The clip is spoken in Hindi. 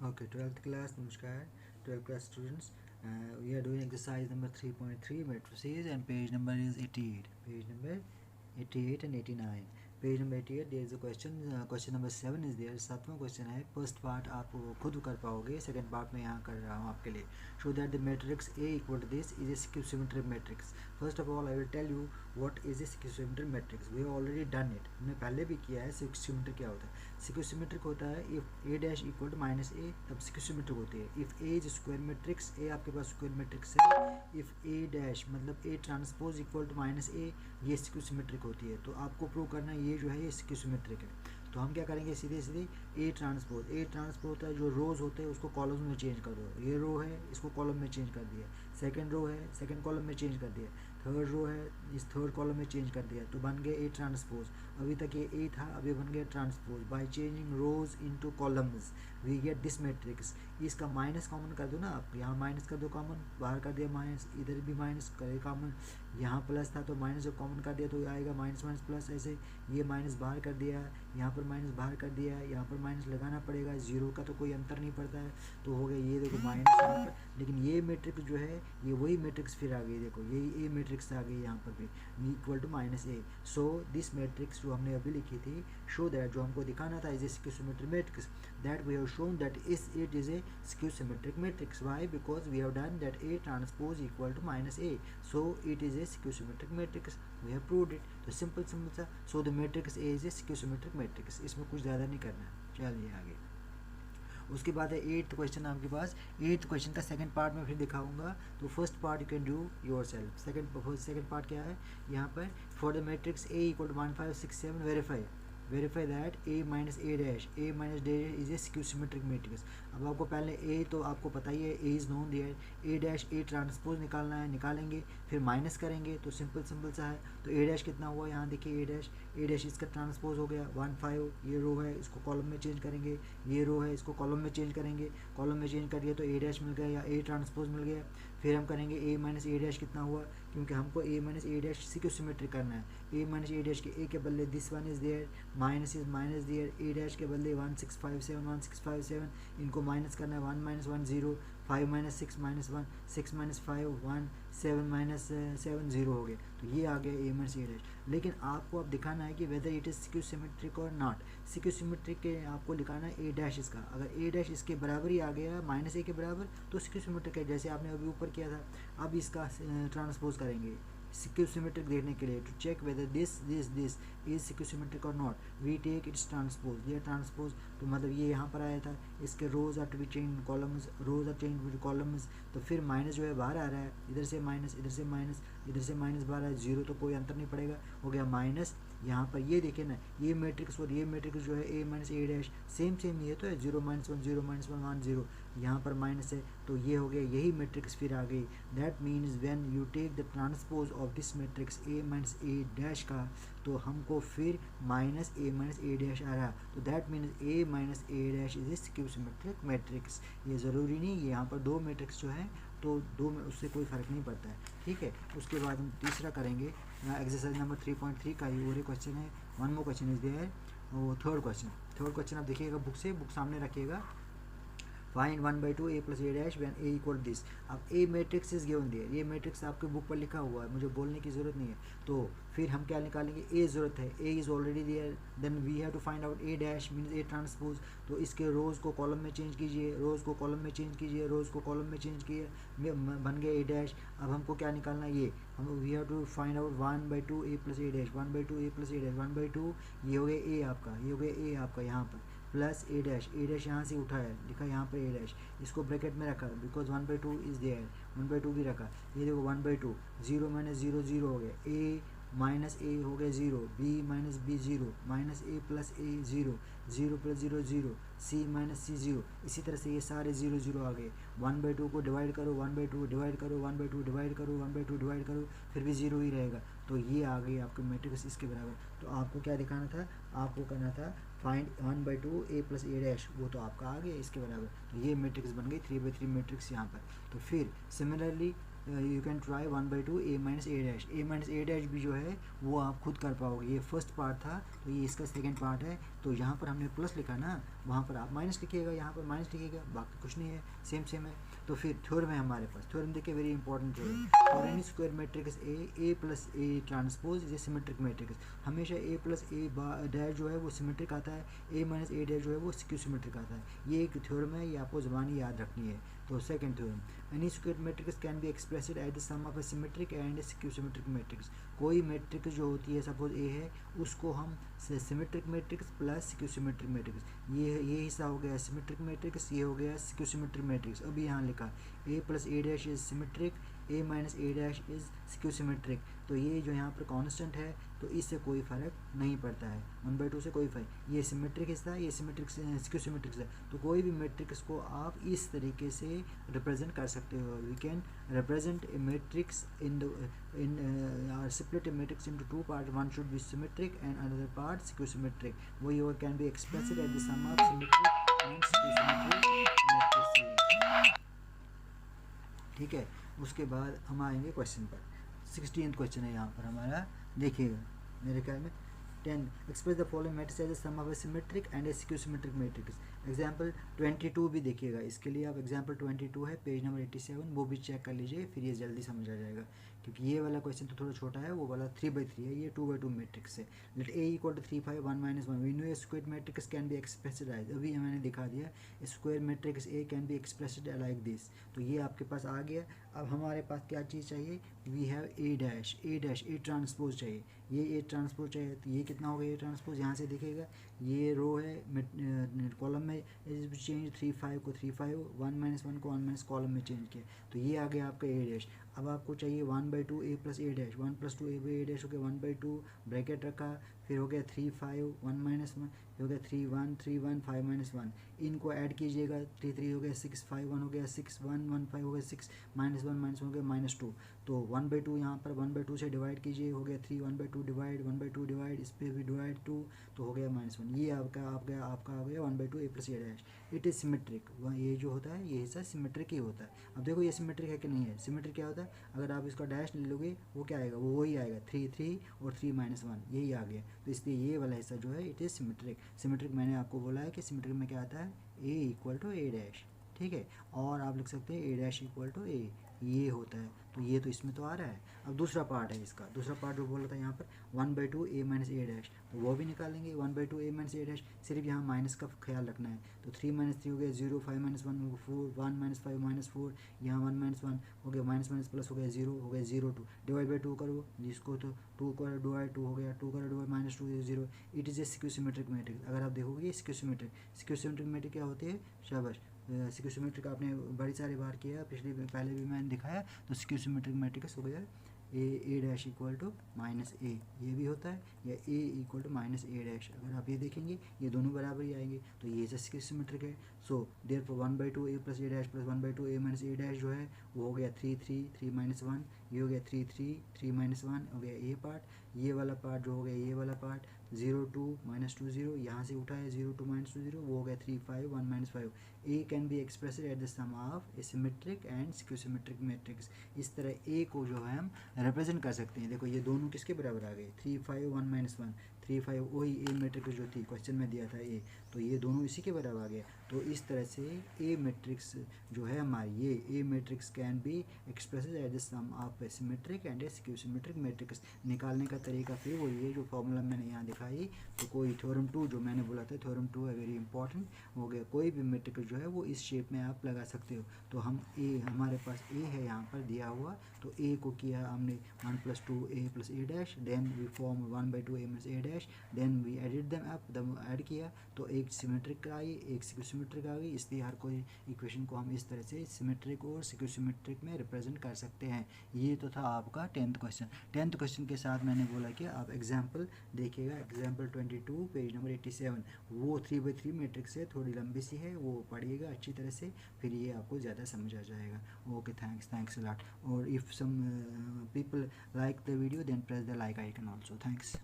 Okay, 12th class, Namaskar, 12th class students. We are doing exercise number 3.3 matrices and page number is 88. Page number 88 and 89. Page number 88 there is a question. Question number 7 is there. सातवां क्वेश्चन है. फर्स्ट पार्ट आप खुद कर पाओगे, सेकंड पार्ट में यहाँ कर रहा हूँ आपके लिए. Show that the matrix A equal to this is a skew-symmetric matrix. First of all, I will tell you what is a skew-symmetric matrix. We have already done it. हमने पहले भी किया है. skew-symmetric क्या होता है? Skew-symmetric होता है if A dash equal to minus A, तब skew-symmetric होती है. If A is square matrix, A आपके पास square matrix है. If A dash मतलब A transpose equal to minus A, ये skew-symmetric होती है. तो आपको प्रूव करना ये जो है ये skew-symmetric है. तो हम क्या करेंगे, सीधे सीधे ए ट्रांसपोज होता है, जो रोज़ होते हैं उसको कॉलम्स में चेंज कर दो. ये रो है, इसको कॉलम में चेंज कर दिया. सेकंड रो है, सेकंड कॉलम में चेंज कर दिया. थर्ड रो है, इस थर्ड कॉलम में चेंज कर दिया. तो बन गया ए ट्रांसपोज. अभी तक ये ए था, अभी बन गया transpose. By changing rows into columns we get this matrix. इसका माइनस कॉमन कर दो ना आप, यहाँ माइनस कर दो कॉमन, बाहर कर दिया माइनस, इधर भी माइनस करे कॉमन. यहाँ प्लस था तो माइनस जब कॉमन कर दिया तो आएगा माइनस माइनस प्लस. ऐसे ये माइनस बाहर कर दिया, यहाँ पर माइनस बाहर कर दिया, यहाँ पर माइनस लगाना पड़ेगा. जीरो का तो कोई अंतर नहीं पड़ता है, तो हो गया ये देखो माइनस यहाँ पर. लेकिन ये मैट्रिक्स जो है ये वही मैट्रिक्स फिर आ गई, देखो यही ए मैट्रिक्स आ गई यहाँ पर भी, equal to minus A. So this matrix जो हमने अभी लिखी थी, शो दैट, जो हमको दिखाना था is a skew symmetric matrix, that we have shown that it is a skew symmetric matrix. Why? Because we have done that A transpose equal to minus A, so it is a skew symmetric matrix. We have proved it. तो सिंपल सा. So the matrix A is a skew symmetric matrix. इसमें कुछ ज़्यादा नहीं करना है. चलिए आगे. उसके बाद है एट्थ क्वेश्चन आपके पास. एट्थ क्वेश्चन का सेकंड पार्ट में फिर दिखाऊंगा. तो first part you can do yourself. Second part क्या है यहाँ पर? For the matrix A equal to 1 5 6 7 verify that A minus A dash is a skew symmetric matrix. अब आपको पहले ए तो आपको पता ही है, A is known there. A dash A transpose निकालना है, निकालेंगे, फिर माइनस करेंगे. तो सिंपल सा है. तो ए डैश कितना हुआ यहाँ देखिए, ए डैश इसका ट्रांसपोज हो गया 1 5. ये रो है, इसको कॉलम में चेंज करेंगे. ये रो है, इसको कॉलम में चेंज करेंगे. कॉलम में चेंज कर दिया तो ए डैश मिल गया या ए ट्रांसपोज मिल गया. फिर हम करेंगे ए माइनस ए डैश कितना हुआ, क्योंकि हमको ए माइनस ए डैश स्क्यू-सिमेट्रिक करना है. ए माइनस ए डैश के ए के बदले this one is there, minus is minus there. A dash के बदले 1657 इनको माइनस करना है. 1 minus 1 0, 5 minus 6 minus 1, 6 minus 5 1, 7 minus 7 0 हो गए. तो ये आ गया ए माइनस ए डैश. लेकिन आपको अब दिखाना है कि वेदर इट इज़ स्क्यू-सिमेट्रिक और नॉट. स्क्यू-सिमेट्रिक के आपको दिखाना है ए डैश इसका. अगर ए डैश इसके बराबर ही आ गया, माइनस ए के बराबर, तो स्क्यू-सिमेट्रिक है, जैसे आपने अभी ऊपर किया था. अब इसका ट्रांसपोज करेंगे स्क्यू-सिमेट्रिक देखने के लिए, to check whether this is skew symmetric और नॉट. We take its transpose. ये ट्रांसपोज तो मतलब ये यहाँ पर आया था, इसके rows are to be change columns, rows are change with columns. तो फिर माइनस जो है बाहर आ रहा है, इधर से माइनस, इधर से माइनस, इधर से माइनस बाहर है. जीरो तो कोई अंतर नहीं पड़ेगा, हो गया माइनस. यहाँ पर ये देखे ना, ये मैट्रिक्स और ये मैट्रिक्स जो है ए माइनस ए डैश सेम ये तो है. 0 माइनस 1 0 माइनस 1 1 0, यहाँ पर माइनस है, तो ये हो गया, यही मैट्रिक्स फिर आ गई. That means when you take the transpose of this matrix A minus A dash का, तो हमको फिर माइनस ए डैश आ रहा. तो that means A minus A dash is a skew symmetric matrix. ये ज़रूरी नहीं, यहाँ पर दो मैट्रिक्स जो है तो दो में उससे कोई फ़र्क नहीं पड़ता है. ठीक है. उसके बाद हम तीसरा करेंगे एक्सरसाइज नंबर 3.3 का ये और क्वेश्चन है. One more question is there. वो थर्ड क्वेश्चन आप देखिएगा बुक सामने रखिएगा. Find 1/2 a plus A dash when a equal this. अब a matrix is given there. ये मैट्रिक्स आपके बुक पर लिखा हुआ है, मुझे बोलने की ज़रूरत नहीं है. तो फिर हम क्या निकालेंगे, a ज़रूरत है, a is already there. Then we have to find out a dash means a transpose. तो इसके रोज़ को कॉलम में चेंज कीजिए, रोज़ को कॉलम में चेंज कीजिए, रोज़ को कॉलम में चेंज किए, बन गया a डैश. अब हमको क्या निकालना है, ये हम we have to find out 1/2 a plus A dash. 1/2 a plus A dash 1/2 ये हो गया a आपका, ये हो गया a आपका यहाँ पर, प्लस ए डैश यहाँ से उठाया, लिखा यहाँ पर ए डैश, इसको ब्रैकेट में रखा बिकॉज 1/2 इज देयर. 1/2 भी रखा. ये देखो 1/2, 0 माइनस 0 0 हो गया. ए माइनस ए हो गया 0, बी माइनस बी 0, माइनस ए प्लस ए 0, 0 प्लस 0 0, सी माइनस सी 0. इसी तरह से ये सारे 0 0 आ गए. 1/2 को डिवाइड करो, 1/2 डिवाइड करो, 1/2 डिवाइड करो, 1/2 डिवाइड करो, फिर भी 0 ही रहेगा. तो ये आ गई आपके मैट्रिक्स इसके बराबर. तो आपको क्या दिखाना था, आपको करना था find 1/2 a plus A dash, वो तो आपका आ गया इसके बराबर. तो ये मैट्रिक्स बन गई 3/3 मैट्रिक्स यहाँ पर. तो फिर similarly you can try 1/2 a minus A dash. a minus A dash भी जो है वो आप खुद कर पाओगे। ये फर्स्ट पार्ट था, तो ये इसका सेकंड पार्ट है। तो यहाँ पर हमने प्लस लिखा ना, वहाँ पर आप माइनस लिखिएगा, यहाँ पर माइनस लिखिएगा, बाकी कुछ नहीं है, सेम सेम है। तो फिर थ्योरम है हमारे पास। थ्योरम देखिए, very important theorem. For any square matrix A plus A transpose is a symmetric matrix. हमेशा ए प्लस ए डैश जो है वो सिमेट्रिक आता है, ए माइनस ए डैश जो है वो स्क्यू सिमेट्रिक आता है। ये एक थ्योरम है, ये आपको ज़बानी याद रखनी है। तो second theorem, any square matrix can be expressed as the sum of a symmetric and a skew symmetric matrix. कोई मैट्रिक्स जो होती है, सपोज ए है, उसको हम symmetric matrix plus skew symmetric matrix, ये हिस्सा हो गया सिमेट्रिक मैट्रिक्स, ये हो गया स्क्यू सिमेट्रिक मैट्रिक्स। अभी यहाँ लिखा A plus A dash is symmetric, A minus A dash is skew symmetric. तो ये जो यहाँ पर कांस्टेंट है, तो इससे कोई फ़र्क नहीं पड़ता है, 1/2 से कोई फ़र्क। ये सिमेट्रिक हिस्सा है, ये सिमेट्रिक स्क्यू सिमेट्रिक है। तो कोई भी मैट्रिक्स को आप इस तरीके से रिप्रेजेंट कर सकते हो। We can represent a matrix in split a matrix into two parts. One should be symmetric and another part skew symmetric. वो can be expressed as the sum of symmetric and skew symmetric matrices. ठीक है, उसके बाद हम आएंगे क्वेश्चन पर। 16th क्वेश्चन है यहाँ पर हमारा, देखिएगा मेरे ख्याल में 10 express the following matrix as sum of a symmetric and a skew symmetric matrix. Example 22 भी देखिएगा, इसके लिए आप एग्जाम्पल 22 है पेज नंबर 87, वो भी चेक कर लीजिए, फिर ये जल्दी समझ आ जाएगा। क्योंकि ये वाला क्वेश्चन तो थोड़ा छोटा है, वो वाला 3/3 है, ये 2/2 मैट्रिक्स है। Let A equal to 3 5 1 - 1। We know a square matrix can be expressed as, अभी मैंने दिखा दिया, square matrix A can be expressed like this. तो ये आपके पास आ गया। अब हमारे पास क्या चीज़ चाहिए, we have A dash A transpose चाहिए, ये ए ट्रांसपोज चाहिए। तो ये कितना होगा ए ट्रांसपोज, यहाँ से दिखेगा, ये रो है कॉलम में चेंज 3 5 को 3 5, 1 - 1 को 1 - कॉलम में चेंज किया, तो ये आ गया आपका ए डैश। अब आपको चाहिए 1/2 A plus A dash, 1 + 2 A dash हो गया 1/2, ब्रैकेट रखा, फिर हो गया 3 5 1 - 1 हो गया 3 1 3 1 5 - 1। इनको ऐड कीजिएगा, 3 3 हो गया 6 5 1 हो गया 6 1 1 5 हो गया 6 -1 -1 हो गया -2। तो 1/2 यहाँ पर 1/2 से डिवाइड कीजिए, हो गया 3 1/2 डिवाइड 1/2 डिवाइड, इस पर भी डिवाइड 2, तो हो गया -1। ये आपका आ गया 1/2 A plus A dash. It is symmetric. ये जो होता है ये हिस्सा सिमेट्रिक ही होता है। अब देखो ये सिमेट्रिक है कि नहीं है। सिमेट्रिक क्या होता है, अगर आप इसका डैश ले लोगे वो क्या आएगा, वो वही आएगा 3 3 और 3 -1, यही आ गया। तो इसलिए ये वाला हिस्सा जो है इट इज़ सिमेट्रिक। सिमेट्रिक मैंने आपको बोला है कि सिमेट्रिक में क्या आता है, ए इक्वल टू ए डैश, ठीक है। और आप लिख सकते हैं ए डैश इक्वल टू ए, ये होता है। तो ये तो इसमें तो आ रहा है। अब दूसरा पार्ट है इसका, दूसरा पार्ट जो बोला था यहाँ पर 1/2 ए माइनस ए डैश, तो वो भी निकालेंगे 1/2 ए माइनस ए डैश। सिर्फ यहाँ माइनस का ख्याल रखना है। तो 3 - 3 हो गया 0, 5 - 1 4, 1 - 5 - 4, यहाँ 1 - 1 हो गया माइनस प्लस हो गया 0, हो गया 0 2 डिवाइड बाई 2 करो, जिसको तो 2 करो डिवाइड 2 हो गया, 2 करो divide -2 0। It is a skew symmetric matrix. अगर आप देखोगे ये स्क्यू सिमेट्रिक मैट्रिक क्या होती है, शाबाश। स्क्यू सिमेट्रिक आपने बड़ी सारी बार किया, पहले भी मैंने दिखाया। तो स्क्यू सिमेट्रिक मैट्रिक्स हो गया ए डैश इक्वल टू -a, ये भी होता है, या ए इक्वल टू -a डैश। अगर आप ये देखेंगे ये दोनों बराबर ही आएंगे, तो ये स्क्यू सिमेट्रिक है। So therefore 1/2 A plus A dash plus 1/2 A minus A dash जो है वो हो गया 3 3 3 -1, ये हो गया 3 3 3 -1 हो गया ए पार्ट। ये वाला पार्ट जो हो गया ये वाला पार्ट 0 2 -2 0, यहाँ से उठाया 0 2 -2 0, वो हो गया 3 5 1 -5। A can be expressed at the sum of a symmetric and skew symmetric matrix. इस तरह ए को जो है हम रिप्रेजेंट कर सकते हैं। देखो ये दोनों किसके बराबर आ गए, 3 5 1 -1, 3 5 वही ए मैट्रिक्स जो थी क्वेश्चन में दिया था ए, तो ये दोनों इसी के बराबर आ गया। तो इस तरह से ए मैट्रिक्स जो है हमारी, ये A matrix can be expressed at the sum of a symmetric and a skew symmetric matrix. निकालने का तरीका फिर वो ये जो फॉर्मूला मैंने यहाँ दिखाई, तो कोई थ्योरम 2 जो मैंने बोला था, थ्योरम 2 है वेरी इंपॉर्टेंट हो गया। कोई भी मैट्रिक्स जो है वो इस शेप में आप लगा सकते हो। तो हम ए, हमारे पास ए है यहाँ पर दिया हुआ, तो ए को किया हमने 1 + 2 A plus A dash, then we form 1/2 A minus A dash, then we edit them up, add किया तो एक सिमेट्रिक आई, एक स्क्यू सिमेट्रिक आ गई। इसलिए हर कोई इक्वेशन को हम इस तरह से सिमेट्रिक और स्क्यू सिमेट्रिक में रिप्रेजेंट कर सकते हैं। ये तो था आपका 10th क्वेश्चन। 10th क्वेश्चन के साथ मैंने बोला कि आप एग्जाम्पल देखिएगा, एग्जाम्पल 22 पेज नंबर 87, वो 3/3 मैट्रिक्स है, थोड़ी लंबी सी है, वो पढ़िएगा अच्छी तरह से, फिर ये आपको ज़्यादा समझ आ जाएगा। Okay, thanks a lot. और if some people like the video, then press the like icon also. Thanks.